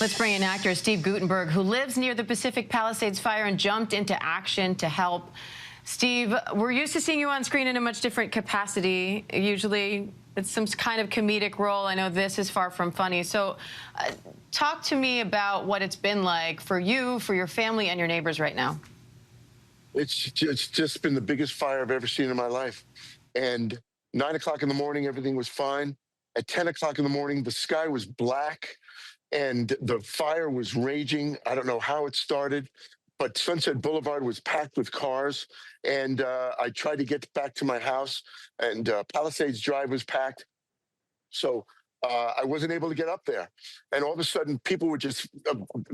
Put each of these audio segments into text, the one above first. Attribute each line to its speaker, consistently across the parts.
Speaker 1: Let's bring in actor Steve Guttenberg, who lives near the Pacific Palisades Fire and jumped into action to help. Steve, we're used to seeing you on screen in a much different capacity. Usually it's some kind of comedic role. I know this is far from funny. So talk to me about what it's been like for you, for your family, and your neighbors right now.
Speaker 2: It's just been the biggest fire I've ever seen in my life. And 9 o'clock in the morning, everything was fine. At 10 o'clock in the morning, the sky was black and the fire was raging. I don't know how it started, but Sunset Boulevard was packed with cars. And I tried to get back to my house, and Palisades Drive was packed. So I wasn't able to get up there. And all of a sudden, people were just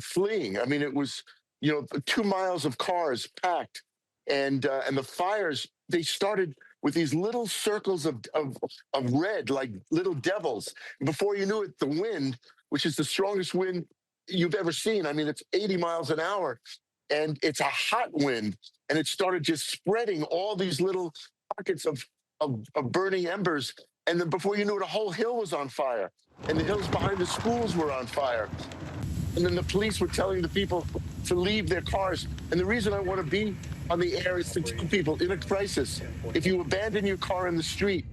Speaker 2: fleeing. I mean, it was, 2 miles of cars packed. And the fires, they started with these little circles of red, like little devils. Before you knew it, the wind, which is the strongest wind you've ever seen. I mean, it's 80 miles an hour, and it's a hot wind. And it started just spreading all these little pockets of burning embers. And then before you knew it, a whole hill was on fire. And the hills behind the schools were on fire. And then the police were telling the people to leave their cars. And the reason I want to be on the air is to tell people in a crisis, if you abandon your car in the street,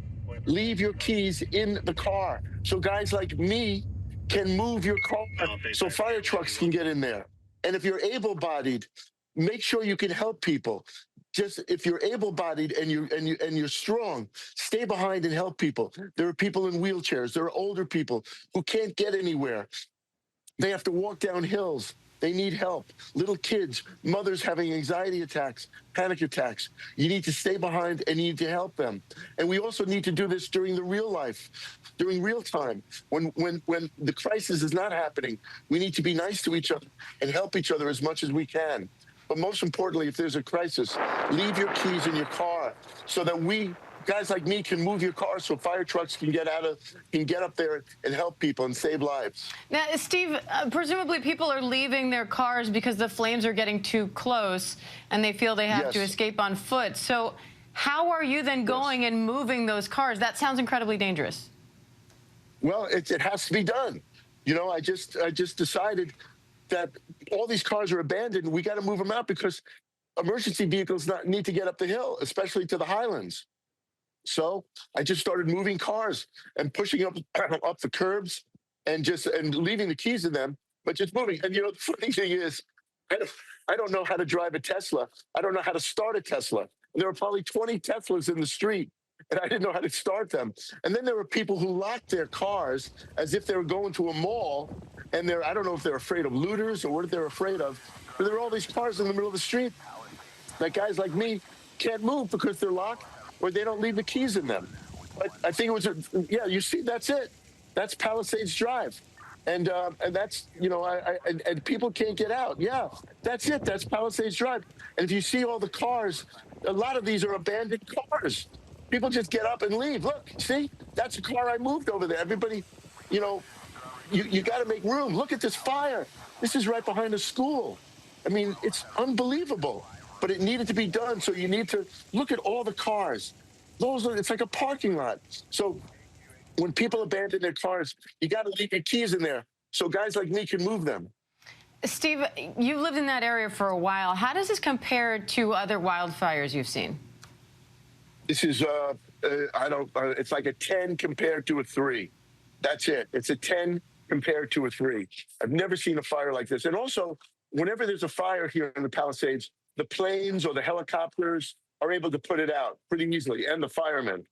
Speaker 2: leave your keys in the car. So guys like me can move your car so fire trucks can get in there. And if you're able-bodied, make sure you can help people. Just if you're able-bodied and you're strong, stay behind and help people. There are people in wheelchairs. There are older people who can't get anywhere. They have to walk down hills. They need help. Little kids, mothers having anxiety attacks, panic attacks. You need to stay behind and you need to help them. And we also need to do this during the real life, during real time. When the crisis is not happening, we need to be nice to each other and help each other as much as we can. But most importantly, if there's a crisis, leave your keys in your car so that guys like me can move your car so fire trucks can get up there and help people and save lives.
Speaker 1: Now, Steve, presumably people are leaving their cars because the flames are getting too close and they feel they have to escape on foot. So how are you then going and moving those cars? That sounds incredibly dangerous.
Speaker 2: Well, it has to be done. I just decided that all these cars are abandoned. We got to move them out because emergency vehicles need to get up the hill, especially to the highlands. So I just started moving cars and pushing up the curbs and leaving the keys in them, but just moving. And the funny thing is, I don't know how to drive a Tesla. I don't know how to start a Tesla. And there were probably 20 Teslas in the street, and I didn't know how to start them. And then there were people who locked their cars as if they were going to a mall, and I don't know if they're afraid of looters or what they're afraid of, but there were all these cars in the middle of the street that guys like me can't move because they're locked, or they don't leave the keys in them. But I think it was, you see, that's it. That's Palisades Drive. And that's, and people can't get out. Yeah, that's it. That's Palisades Drive. And if you see all the cars, a lot of these are abandoned cars. People just get up and leave. Look, see, that's a car I moved over there. Everybody, you got to make room. Look at this fire. This is right behind the school. I mean, it's unbelievable. But it needed to be done, so you need to look at all the cars. It's like a parking lot. So when people abandon their cars, you got to leave your keys in there so guys like me can move them.
Speaker 1: Steve, you've lived in that area for a while. How does this compare to other wildfires you've seen?
Speaker 2: This is, it's like a 10 compared to a 3. That's it. It's a 10 compared to a 3. I've never seen a fire like this. And also, whenever there's a fire here in the Palisades, the planes or the helicopters are able to put it out pretty easily, and the firemen.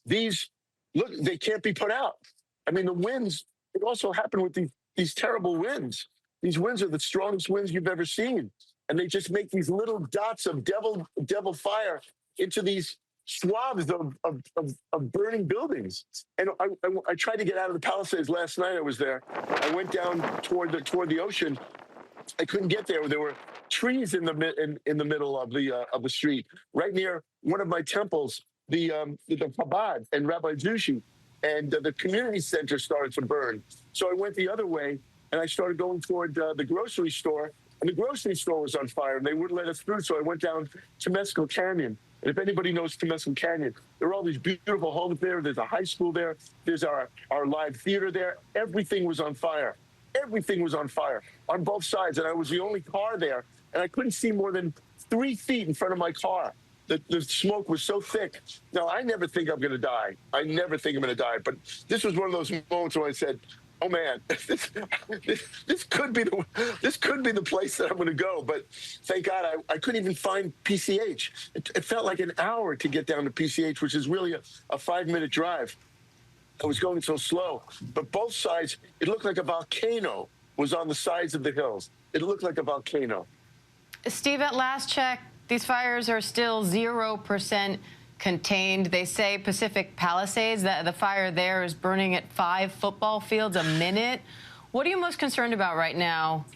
Speaker 2: These, look, they can't be put out. I mean, the winds, it also happened with these terrible winds. These winds are the strongest winds you've ever seen. And they just make these little dots of devil fire into these swabs of burning buildings. And I tried to get out of the Palisades last night. I was there. I went down toward the ocean. I couldn't get there. There were trees in the middle of the street, right near one of my temples, the Chabad and Rabbi Zushi, and the community center started to burn. So I went the other way, and I started going toward the grocery store, and the grocery store was on fire, and they wouldn't let us through. So I went down Temescal Canyon. And if anybody knows Temescal Canyon, there are all these beautiful homes there. There's a high school there. There's our live theater there. Everything was on fire. Everything was on fire on both sides, and I was the only car there, and I couldn't see more than 3 feet in front of my car. The smoke was so thick. Now, I never think I'm going to die. I never think I'm going to die. But this was one of those moments where I said, "Oh man, this could be the place that I'm going to go." But thank God I couldn't even find PCH. It felt like an hour to get down to PCH, which is really a 5-minute drive. I was going so slow, but both sides, it looked like a volcano was on the sides of the hills. It looked like a volcano.
Speaker 1: Steve, at last check, these fires are still 0% contained. They say Pacific Palisades, the fire there is burning at 5 football fields a minute. What are you most concerned about right now?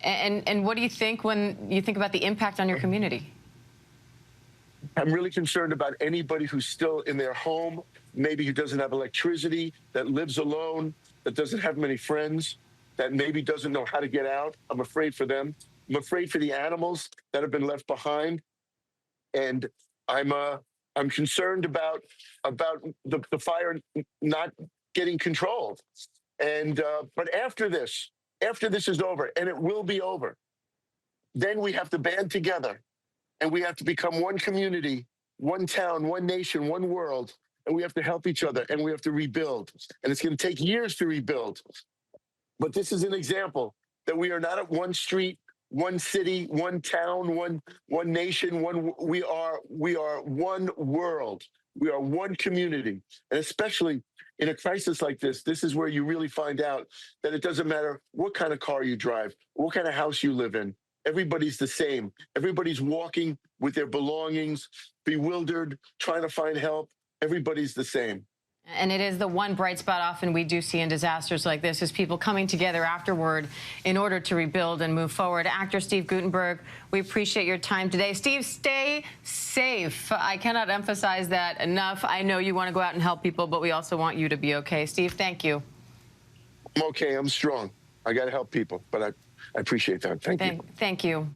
Speaker 1: And what do you think when you think about the impact on your community?
Speaker 2: I'm really concerned about anybody who's still in their home, maybe who doesn't have electricity, that lives alone, that doesn't have many friends, that maybe doesn't know how to get out. I'm afraid for them. I'm afraid for the animals that have been left behind, and I'm concerned about the fire not getting controlled. And but after this is over, and it will be over, then we have to band together, and we have to become one community, one town, one nation, one world, and we have to help each other, and we have to rebuild. And it's going to take years to rebuild. But this is an example that we are not at one street, one city, one town, one nation, we are one world. We are one community. And especially in a crisis like this is where you really find out that it doesn't matter what kind of car you drive, what kind of house you live in. Everybody's the same. Everybody's walking with their belongings, bewildered, trying to find help. Everybody's the same.
Speaker 1: And it is the one bright spot often we do see in disasters like this is people coming together afterward in order to rebuild and move forward. Actor Steve Guttenberg, we appreciate your time today. Steve, stay safe. I cannot emphasize that enough. I know you want to go out and help people, but we also want you to be okay. Steve, thank you.
Speaker 2: I'm okay. I'm strong. I got to help people, but I appreciate that. Thank you.
Speaker 1: Thank you.